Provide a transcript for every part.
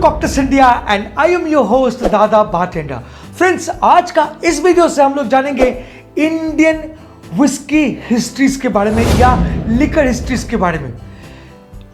Cocktails India and I am your host Dada bartender. Friends, आज का इस वीडियो से हम लोग जानेंगे इंडियन विस्की हिस्ट्रीज के बारे में या लिकर हिस्ट्रीज के बारे में।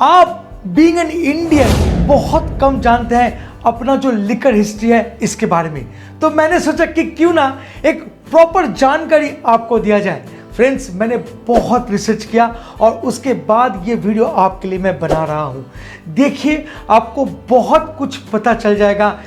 आप बीइंग एन इंडियन बहुत कम जानते हैं अपना जो लिकर हिस्ट्री है इसके बारे में, तो मैंने सोचा कि क्यों ना एक प्रॉपर जानकारी आपको दिया जाए। फ्रेंड्स, मैंने बहुत रिसर्च किया और उसके बाद ये वीडियो आपके लिए मैं बना रहा हूँ। देखिए, आपको बहुत कुछ पता चल जाएगा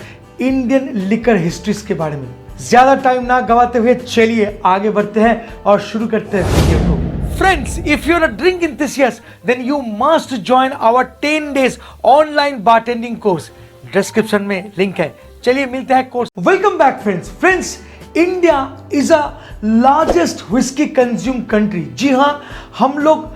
इंडियन लिकर हिस्ट्रीज के बारे में। ज़्यादा टाइम ना गवाते हुए चलिए आगे बढ़ते हैं और शुरू करते हैं वीडियो को। Friends, if you're a drink enthusiast, then you must join our 10 days online bartending course. Description में लिंक है। चलिए मिलते हैं course. Welcome back friends. Friends, India is a largest whisky consume country. जी हाँ, हम लोग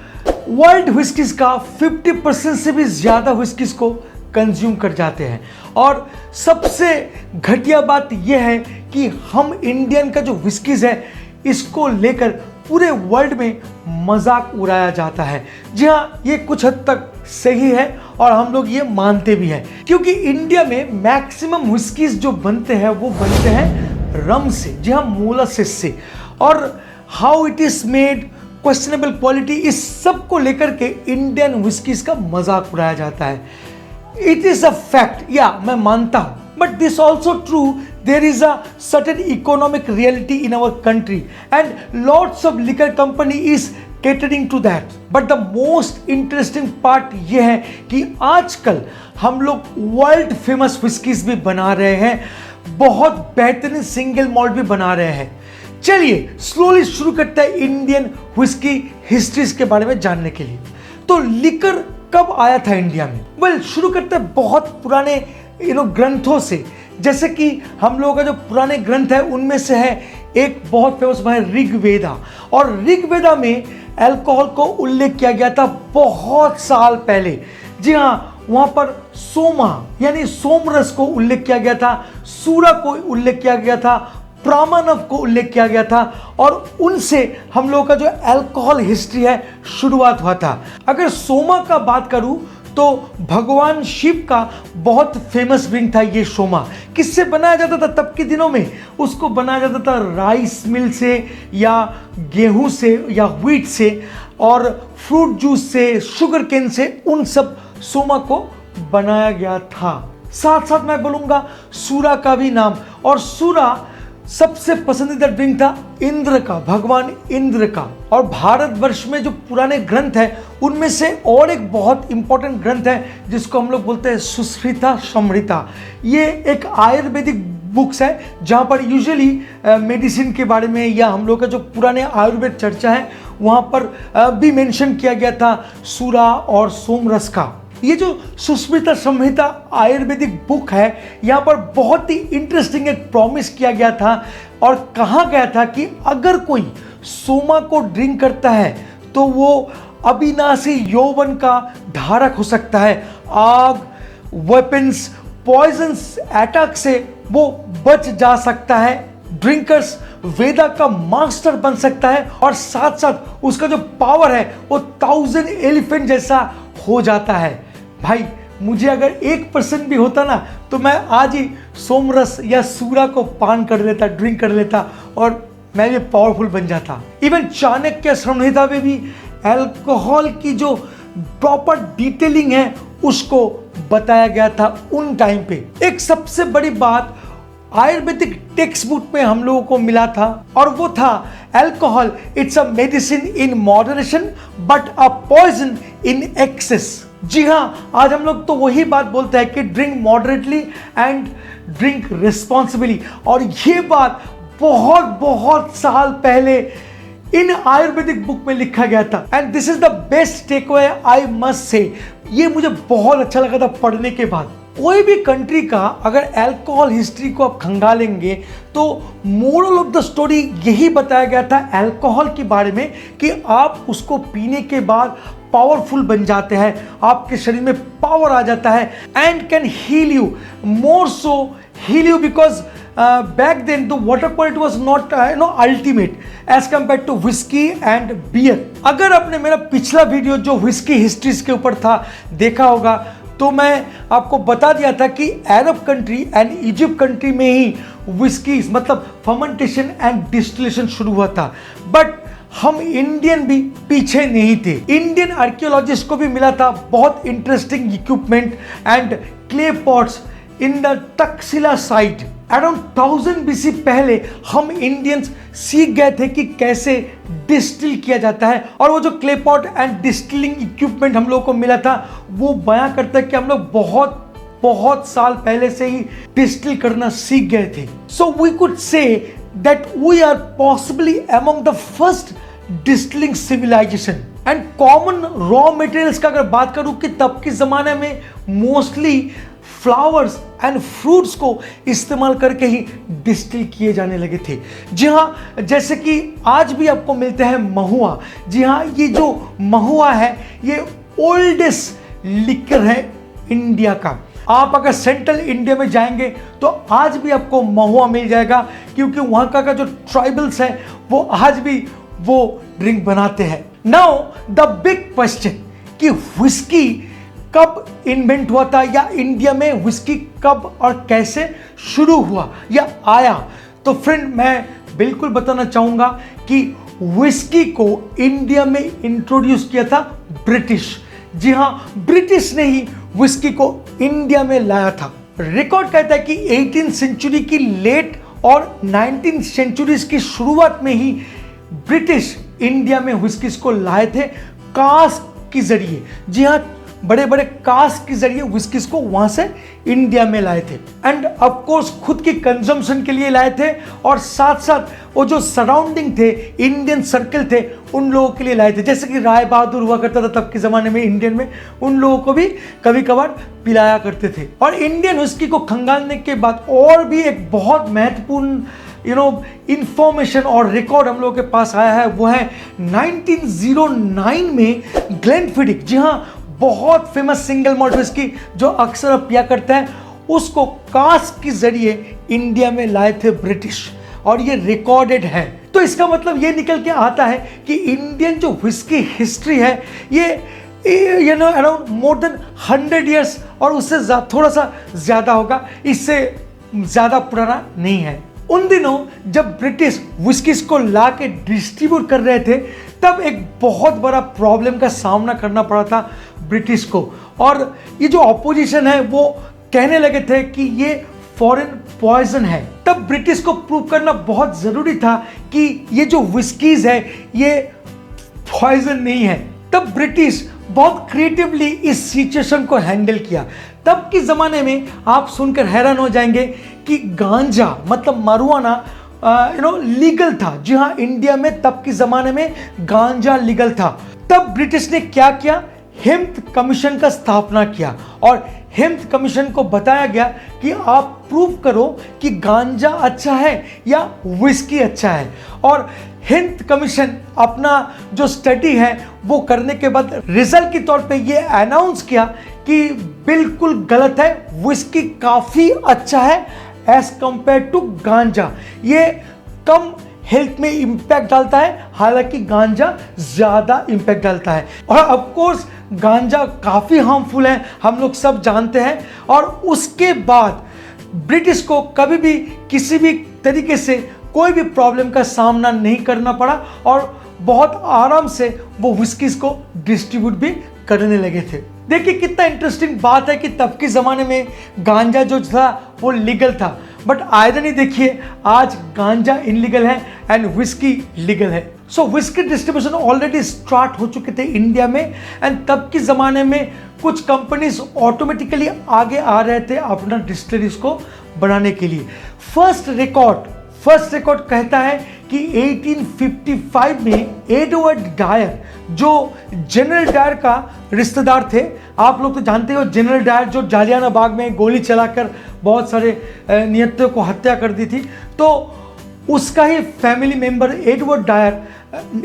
वर्ल्ड व्हिस्कीज का 50% से भी ज्यादा व्हिस्कीज को कंज्यूम कर जाते हैं। और सबसे घटिया बात यह है कि हम इंडियन का जो व्हिस्कीज है इसको लेकर पूरे वर्ल्ड में मजाक उड़ाया जाता है। जी हाँ, ये कुछ हद तक सही है और हम लोग ये मानते भी हैं, क्योंकि इंडिया में मैक्सिमम व्हिस्कीज जो बनते हैं वो बनते हैं रम से। जी हाँ, मोलासेस से। और how it is made, questionable quality, इस सब को लेकर के इंडियन व्हिस्कीज का मजाक उड़ाया जाता है। इट इज अ फैक्ट, या मैं मानता हूं, but this also true, there is a certain economic reality in our country and lots of liquor company is catering to that. But the most interesting part ये है कि आजकल हम लोग वर्ल्ड फेमस व्हिस्कीज भी बना रहे हैं, बहुत बेहतरीन सिंगल मॉल्ट भी बना रहे हैं। चलिए स्लोली शुरू करते हैं इंडियन व्हिस्की हिस्ट्रीज के बारे में जानने के लिए। तो लिकर कब आया था इंडिया में? वेल, शुरू करते हैं बहुत पुराने ग्रंथों से। जैसे कि हम लोगों का जो पुराने ग्रंथ है उनमें से है एक बहुत फेमस है ऋग्वेदा। और ऋग्वेदा में अल्कोहल को उल्लेख किया गया था बहुत साल पहले। जी हाँ, वहां पर सोमा यानी सोमरस को उल्लेख किया गया था, सूरा को उल्लेख किया गया था, प्रामाणव को उल्लेख किया गया था, और उनसे हम लोगों का जो अल्कोहल हिस्ट्री है शुरुआत हुआ था। अगर सोमा का बात करूं तो भगवान शिव का बहुत फेमस ड्रिंक था ये सोमा। किससे बनाया जाता था तब के दिनों में? उसको बनाया जाता था राइस मिल से या गेहूं से या व्हीट से, और फ्रूट जूस से, शुगर केन से, उन सब सोमा को बनाया गया था। साथ साथ मैं बोलूंगा सूरा का भी नाम। और सूरा सबसे पसंदीदा ड्रिंक था इंद्र का, भगवान इंद्र का। और भारतवर्ष में जो पुराने ग्रंथ हैं उनमें से और एक बहुत इंपॉर्टेंट ग्रंथ है जिसको हम लोग बोलते हैं सुश्रुता संहिता। ये एक आयुर्वेदिक बुक्स है जहाँ पर यूजुअली मेडिसिन के बारे में या हम लोग का जो पुराने आयुर्वेद चर्चा है वहाँ पर भी मेंशन किया गया था सूरा और सोमरस का। ये जो सुश्रुता संहिता आयुर्वेदिक बुक है, यहाँ पर बहुत ही इंटरेस्टिंग एक प्रॉमिस किया गया था और कहा गया था कि अगर कोई सोमा को ड्रिंक करता है तो वो अविनाशी यौवन का धारक हो सकता है। आग, वेपन्स, पॉइजन्स अटैक से वो बच जा सकता है। ड्रिंकर्स वेदा का मास्टर बन सकता है और साथ साथ उसका जो पावर है वो 1000 एलिफेंट जैसा हो जाता है। भाई, मुझे अगर 1% भी होता ना तो मैं आज ही सोमरस या सूरा को पान कर लेता, ड्रिंक कर लेता और मैं भी पावरफुल बन जाता। इवन चाणक्य संहिता में भी अल्कोहल की जो प्रॉपर डिटेलिंग है उसको बताया गया था उन टाइम पे। एक सबसे बड़ी बात आयुर्वेदिक टेक्स्ट बुक में हम लोगों को मिला था और वो था alcohol it's a medicine in moderation but a poison in excess. जी हाँ, आज हम लोग तो वही बात बोलते हैं कि drink moderately and drink responsibly. और ये बात बहुत बहुत साल पहले इन आयुर्वेदिक बुक में लिखा गया था। And this is the best takeaway I must say. ये मुझे बहुत अच्छा लगा था पढ़ने के बाद। कोई भी कंट्री का अगर अल्कोहल हिस्ट्री को आप खंगालेंगे तो मोरल ऑफ द स्टोरी यही बताया गया था अल्कोहल के बारे में कि आप उसको पीने के बाद पावरफुल बन जाते हैं, आपके शरीर में पावर आ जाता है and can heal you, more so heal you because back then the water quality was not ultimate as compared to whiskey and beer. अगर आपने मेरा पिछला वीडियो जो whiskey histories के ऊपर था देखा होगा तो मैं आपको बता दिया था कि Arab country and Egypt country में ही विस्की मतलब फर्मेंटेशन एंड डिस्टिलेशन शुरू हुआ था। बट हम इंडियन भी पीछे नहीं थे। इंडियन आर्कियोलॉजिस्ट को भी मिला था बहुत interesting equipment and clay pots in the Takshashila site. Around 1000 BC पहले हम इंडियंस सीख गए थे कि कैसे डिस्टिल किया जाता है, और वो जो clay pot and distilling equipment हम लोग को मिला था वो बयां करता है कि हम लोग बहुत साल पहले से ही डिस्टिल करना सीख गए थे। So we could say that we are possibly among the first distilling civilization and common raw materials का अगर बात करूं कि तब के ज़माने में मोस्टली फ्लावर्स एंड फ्रूट्स को इस्तेमाल करके ही डिस्टिल किए जाने लगे थे। जी हाँ, जैसे कि आज भी आपको मिलते हैं महुआ। जी हाँ, ये जो महुआ है ये ओल्डेस्ट लिकर है इंडिया का। आप अगर सेंट्रल इंडिया में जाएंगे तो आज भी आपको महुआ मिल जाएगा, क्योंकि वहां का जो ट्राइबल्स है वो आज भी वो ड्रिंक बनाते हैं। नाउ द बिग क्वेश्चन कि विस्की कब इन्वेंट हुआ था या इंडिया में विस्की कब और कैसे शुरू हुआ या आया। तो फ्रेंड, मैं बिल्कुल बताना चाहूंगा कि विस्की को इंडिया में इंट्रोड्यूस किया था ब्रिटिश। जी हाँ, ब्रिटिश ने ही विस्की को इंडिया में लाया था। रिकॉर्ड कहता है कि 18th सेंचुरी की लेट और 19th सेंचुरीज की शुरुआत में ही ब्रिटिश इंडिया में विस्कीज को लाए थे कास्क के जरिए। जी हाँ, बड़े बड़े कास्क के जरिए विस्कीज को वहां से इंडिया में लाए थे एंड ऑफ कोर्स खुद की कंजम्पशन के लिए लाए थे, और साथ साथ वो जो सराउंडिंग थे इंडियन सर्कल थे उन लोगों के लिए लाए थे। जैसे कि राय बहादुर हुआ करता था तब के ज़माने में इंडियन में, उन लोगों को भी कभी कभार पिलाया करते थे। और इंडियन विस्की को खंगालने के बाद और भी एक बहुत महत्वपूर्ण इंफॉर्मेशन और रिकॉर्ड हम लोगों के पास आया है, वो है 1909 में ग्लेनफिडिक। जी हाँ, बहुत फेमस सिंगल मॉल्ट विस्की जो अक्सर आप पिया करते हैं, उसको कास्क के जरिए इंडिया में लाए थे ब्रिटिश, और ये रिकॉर्डेड है। तो इसका मतलब ये निकल के आता है कि इंडियन जो विस्की हिस्ट्री है ये अराउंड मोर देन 100 ईयर्स और उससे थोड़ा सा ज्यादा होगा, इससे ज्यादा पुराना नहीं है। उन दिनों जब ब्रिटिश विस्कीज को ला के डिस्ट्रीब्यूट कर रहे थे तब एक बहुत बड़ा प्रॉब्लम का सामना करना पड़ा था ब्रिटिश को, और ये जो ऑपोजिशन है वो कहने लगे थे कि ये फॉरेन पॉइजन है। तब ब्रिटिश को प्रूव करना बहुत जरूरी था कि ये जो विस्कीज है ये पॉइजन नहीं है। तब ब्रिटिश बहुत क्रिएटिवली इस सिचुएशन को हैंडल किया। तब के ज़माने में आप सुनकर हैरान हो जाएंगे कि गांजा मतलब मारुआना लीगल था। जी हाँ, इंडिया में तब के ज़माने में गांजा लीगल था। तब ब्रिटिश ने क्या किया, हेम्थ कमीशन का स्थापना किया, और हेम्थ कमीशन को बताया गया कि आप प्रूव करो कि गांजा अच्छा है या विस्की अच्छा है। और हेम्थ कमीशन अपना जो स्टडी है वो करने के बाद रिजल्ट के तौर पे ये अनाउंस किया कि बिल्कुल गलत है, विस्की काफ़ी अच्छा है एज कंपेयर टू गांजा। ये कम हेल्थ में इंपैक्ट डालता है, हालांकि गांजा ज़्यादा इंपैक्ट डालता है। और ऑफ कोर्स गांजा काफ़ी हार्मफुल है, हम लोग सब जानते हैं। और उसके बाद ब्रिटिश को कभी भी किसी भी तरीके से कोई भी प्रॉब्लम का सामना नहीं करना पड़ा, और बहुत आराम से वो विस्कीज को डिस्ट्रीब्यूट भी करने लगे थे। देखिए कितना इंटरेस्टिंग बात है कि तब के ज़माने में गांजा जो था वो लीगल था, बट आयरनी देखिए आज गांजा इनलीगल है एंड विस्की लीगल है। सो विस्की डिस्ट्रीब्यूशन ऑलरेडी स्टार्ट हो चुके थे इंडिया में, एंड तब के ज़माने में कुछ कंपनीज ऑटोमेटिकली आगे आ रहे थे अपना डिस्टिलरीज को बनाने के लिए। फर्स्ट रिकॉर्ड कहता है कि 1855 में एडवर्ड डायर, जो जनरल डायर का रिश्तेदार थे, आप लोग तो जानते हो जनरल डायर जो जालियाना बाग में गोली चलाकर बहुत सारे निहत्थों को हत्या कर दी थी, तो उसका ही फैमिली मेंबर एडवर्ड डायर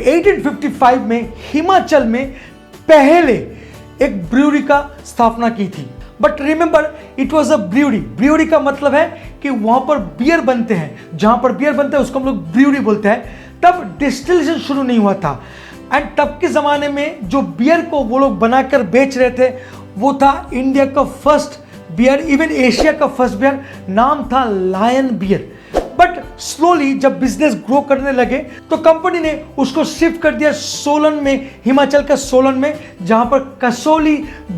1855 में हिमाचल में पहले एक ब्रूअरी का स्थापना की थी। But remember it was a brewery का मतलब है कि वहां पर बियर बनते हैं, जहां पर बियर बनते हैं उसको हम लोग ब्रूअरी बोलते हैं। तब डिस्टिलेशन शुरू नहीं हुआ था, एंड तब के ज़माने में जो बियर को वो लोग बनाकर बेच रहे थे वो था इंडिया का फर्स्ट बियर, इवन एशिया का फर्स्ट बियर, नाम था लायन बियर। बट स्लोली जब बिजनेस ग्रो करने लगे तो कंपनी ने उसको शिफ्ट कर दिया सोलन में, हिमाचल का सोलन में, जहां पर कसौली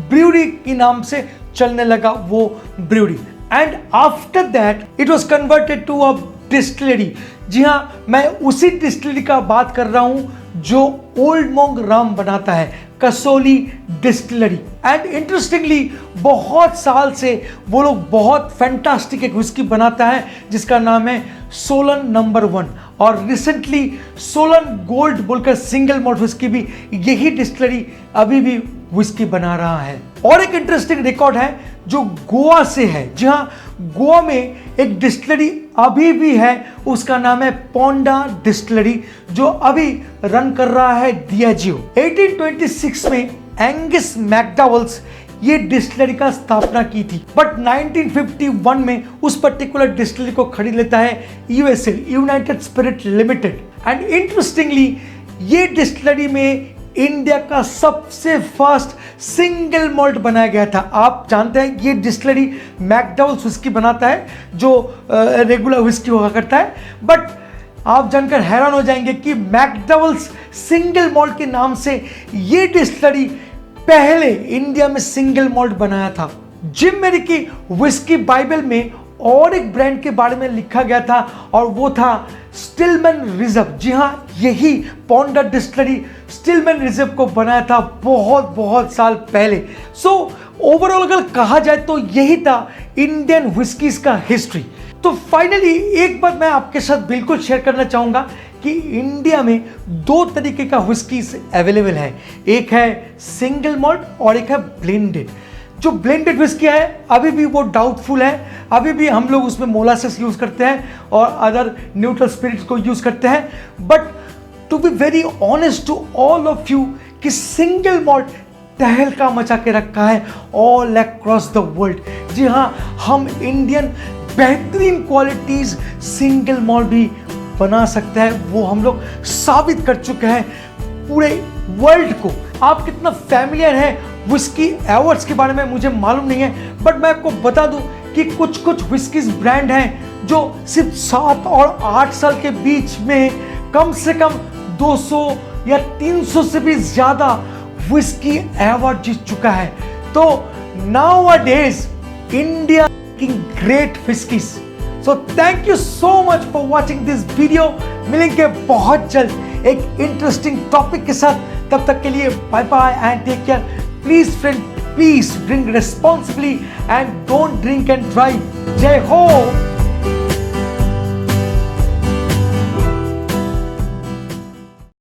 ब्रूअरी के नाम से चलने लगा वो brewery. And after that it was converted to a distillery. जी हाँ, मैं उसी डिस्टिलरी का बात कर रहा हूं जो ओल्ड मोंग राम बनाता है, कसौली डिस्टिलरी। एंड इंटरेस्टिंगली बहुत साल से वो लोग बहुत फैंटास्टिक एक विस्की बनाता है जिसका नाम है सोलन नंबर 1, और रिसेंटली सोलन गोल्ड बोलकर सिंगल मॉल्ट विस्की भी यही डिस्टिलरी अभी भी विस्की बना रहा है। और एक इंटरेस्टिंग रिकॉर्ड है जो गोवा से है। जी हाँ, गोवा में एक डिस्टिलरी अभी भी है, उसका नाम है पोंडा डिस्टिलरी, जो अभी रन कर रहा है डियाजियो। 1826 में एंगस मैकडॉवेल्स ये डिस्टिलरी का स्थापना की थी, बट 1951 में उस पर्टिकुलर डिस्टिलरी को खरीद लेता है USL, United spirit limited. And interestingly ये डिस्टिलरी में इंडिया का सबसे फर्स्ट सिंगल मॉल्ट बनाया गया था। आप जानते हैं ये डिस्टिलरी मैकडॉवेल्स विस्की बनाता है जो रेगुलर विस्की हुआ करता है, बट आप जानकर हैरान हो जाएंगे कि मैकडॉवेल्स सिंगल मॉल्ट के नाम से ये डिस्टिलरी पहले इंडिया में सिंगल मॉल्ट बनाया था। जिम मैरी की विस्की बाइबल में और एक ब्रांड के बारे में लिखा गया था और वो था स्टिलमैन रिजर्व। जी हाँ, यही पोंडा डिस्टिलरी स्टिलमैन रिजर्व को बनाया था बहुत साल पहले। सो ओवरऑल अगर कहा जाए तो यही था इंडियन विस्कीज का हिस्ट्री। तो फाइनली एक बात मैं आपके साथ बिल्कुल शेयर करना चाहूंगा कि इंडिया में दो तरीके का विस्कीज अवेलेबल है, एक है सिंगल मॉल्ट और एक है ब्लेंडेड। जो ब्लेंडेड विस्की है अभी भी वो डाउटफुल है, अभी भी हम लोग उसमें मोलासेस यूज करते हैं और अदर न्यूट्रल स्पिरिट्स को यूज करते हैं। But to be very honest to all of you कि सिंगल मॉल्ट तहलका मचा के रखा है ऑल अक्रॉस द वर्ल्ड। जी हाँ, हम इंडियन बेहतरीन क्वालिटीज सिंगल मॉल्ट भी बना सकते हैं, वो हम लोग साबित कर चुके हैं पूरे वर्ल्ड को। आप कितना फैमिलियर है विस्की अवार्ड्स के बारे में मुझे मालूम नहीं है, बट मैं आपको बता दूं कि कुछ विस्कीज ब्रांड हैं जो सिर्फ 7 और 8 साल के बीच में कम से कम 200 या 300 से भी ज्यादा विस्की अवार्ड जीत चुका है। तो nowadays India making great whiskeys. So thank you so much for watching this video. मिलेंगे बहुत जल्द एक इंटरेस्टिंग टॉपिक के साथ, तब तक के लिए bye bye and take care. Please friend, please drink responsibly and don't drink and drive. Jai Ho!